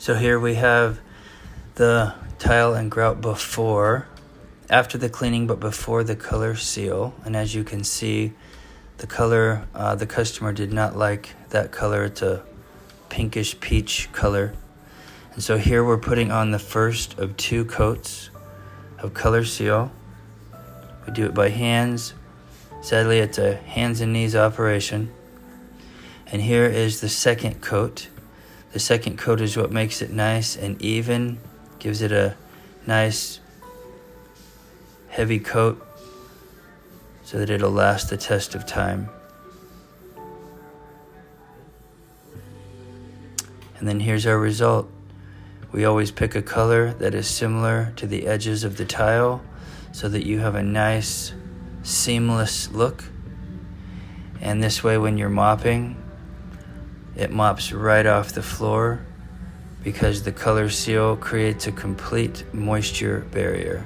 So here we have the tile and grout after the cleaning, but before the color seal. And as you can see, the color, the customer did not like that color. It's a pinkish peach color. And so here we're putting on the first of 2 coats of color seal. We do it by hands. Sadly, it's a hands and knees operation. And here is the second coat. The second coat is what makes it nice and even, gives it a nice heavy coat so that it'll last the test of time. And then here's our result. We always pick a color that is similar to the edges of the tile so that you have a nice seamless look. And this way when you're mopping, it mops right off the floor because the color seal creates a complete moisture barrier.